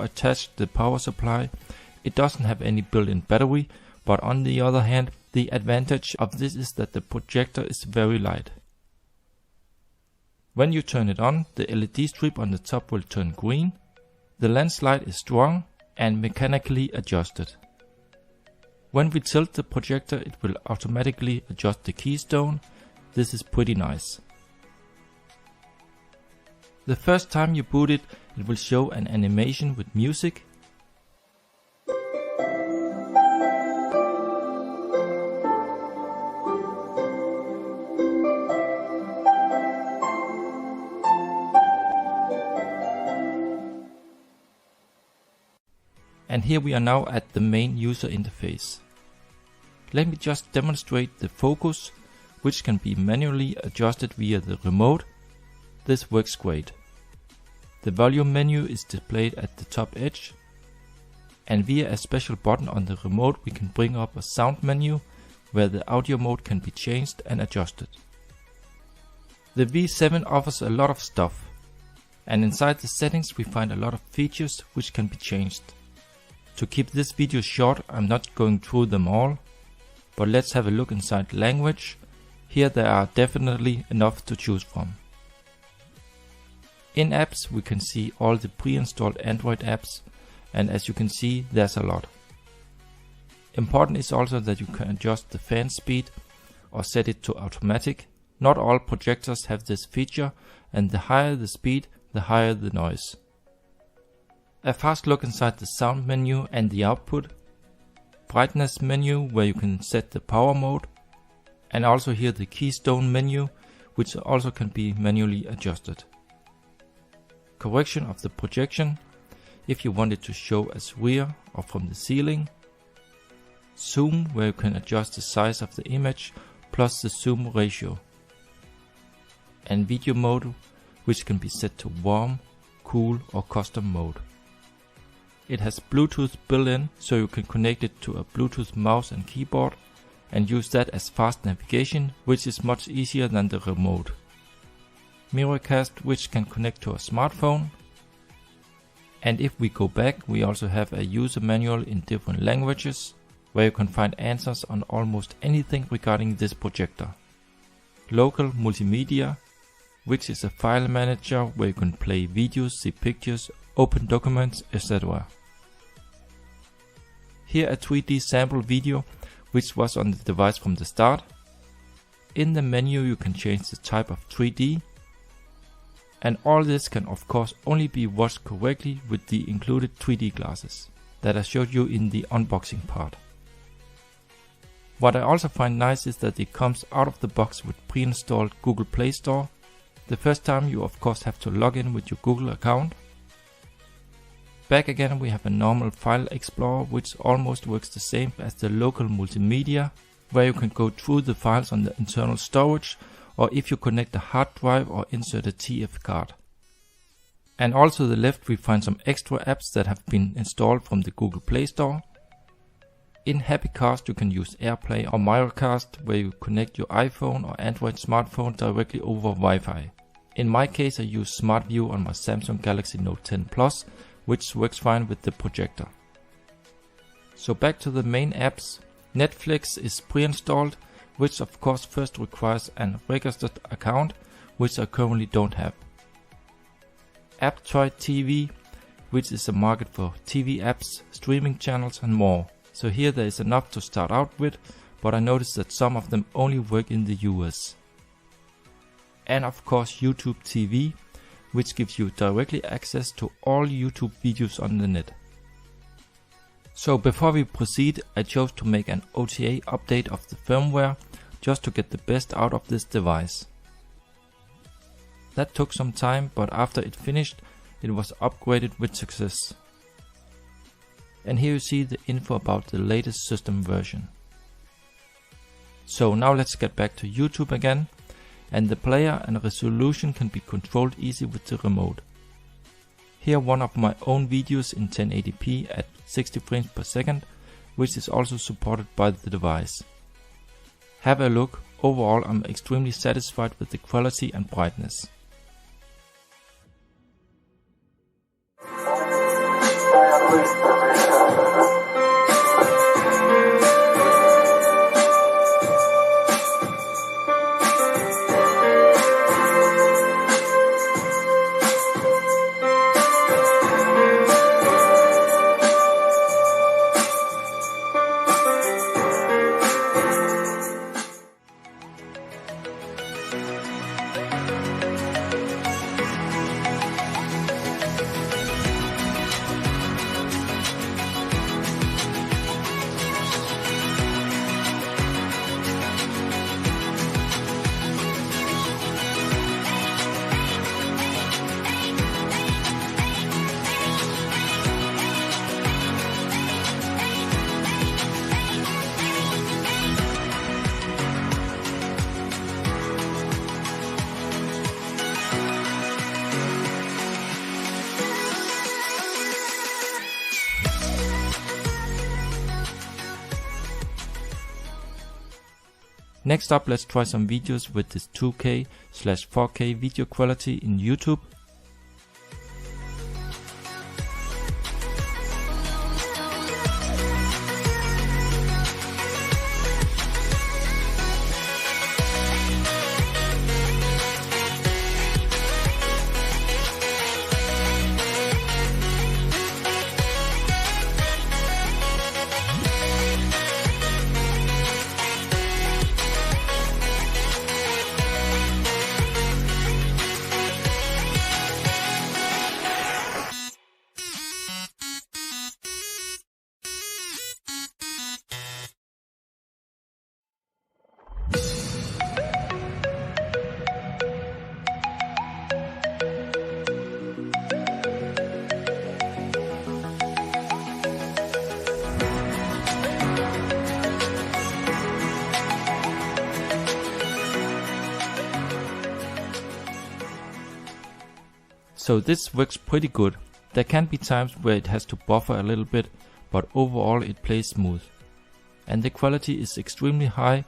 attach the power supply. It doesn't have any built-in battery, but on the other hand, the advantage of this is that the projector is very light. When you turn it on, the LED strip on the top will turn green. The lens light is strong and mechanically adjusted. When we tilt the projector, it will automatically adjust the keystone. This is pretty nice. The first time you boot it, it will show an animation with music. And here we are now at the main user interface. Let me just demonstrate the focus, which can be manually adjusted via the remote. This works great. The volume menu is displayed at the top edge, and via a special button on the remote we can bring up a sound menu where the audio mode can be changed and adjusted. The V7 offers a lot of stuff, and inside the settings we find a lot of features which can be changed. To keep this video short, I'm not going through them all, but let's have a look inside language. Here there are definitely enough to choose from. In apps we can see all the pre-installed Android apps, and as you can see there's a lot. Important is also that you can adjust the fan speed or set it to automatic. Not all projectors have this feature, and the higher the speed, the higher the noise. A fast look inside the sound menu and the output, brightness menu where you can set the power mode, and also here the keystone menu, which also can be manually adjusted. Correction of the projection, if you want it to show as rear or from the ceiling. Zoom, where you can adjust the size of the image plus the zoom ratio. And video mode, which can be set to warm, cool or custom mode. It has Bluetooth built in, so you can connect it to a Bluetooth mouse and keyboard and use that as fast navigation, which is much easier than the remote. Mirrorcast, which can connect to a smartphone. And if we go back, we also have a user manual in different languages, where you can find answers on almost anything regarding this projector. Local multimedia, which is a file manager where you can play videos, see pictures, open documents, etc. Here a 3D sample video which was on the device from the start. In the menu you can change the type of 3D, and all this can of course only be watched correctly with the included 3D glasses that I showed you in the unboxing part. What I also find nice is that it comes out of the box with pre-installed Google Play Store. The first time you of course have to log in with your Google account. Back again we have a normal file explorer which almost works the same as the local multimedia, where you can go through the files on the internal storage, or if you connect a hard drive or insert a TF card. And also to the left we find some extra apps that have been installed from the Google Play Store. In HappyCast you can use AirPlay or Mirrorcast, where you connect your iPhone or Android smartphone directly over Wi-Fi. In my case I use Smart View on my Samsung Galaxy Note 10 Plus, which works fine with the projector. So back to the main apps. Netflix is pre-installed, which of course first requires an registered account, which I currently don't have. AppToy TV, which is a market for TV apps, streaming channels and more. So here there is enough to start out with, but I noticed that some of them only work in the US. And of course YouTube TV, which gives you directly access to all YouTube videos on the net. So before we proceed, I chose to make an OTA update of the firmware, just to get the best out of this device. That took some time, but after it finished, it was upgraded with success. And here you see the info about the latest system version. So now let's get back to YouTube again. And the player and resolution can be controlled easy with the remote. Here one of my own videos in 1080p at 60 frames per second, which is also supported by the device. Have a look. Overall I'm extremely satisfied with the quality and brightness. Next up, let's try some videos with this 2K/4K video quality in YouTube. So this works pretty good. There can be times where it has to buffer a little bit, but overall it plays smooth. And the quality is extremely high,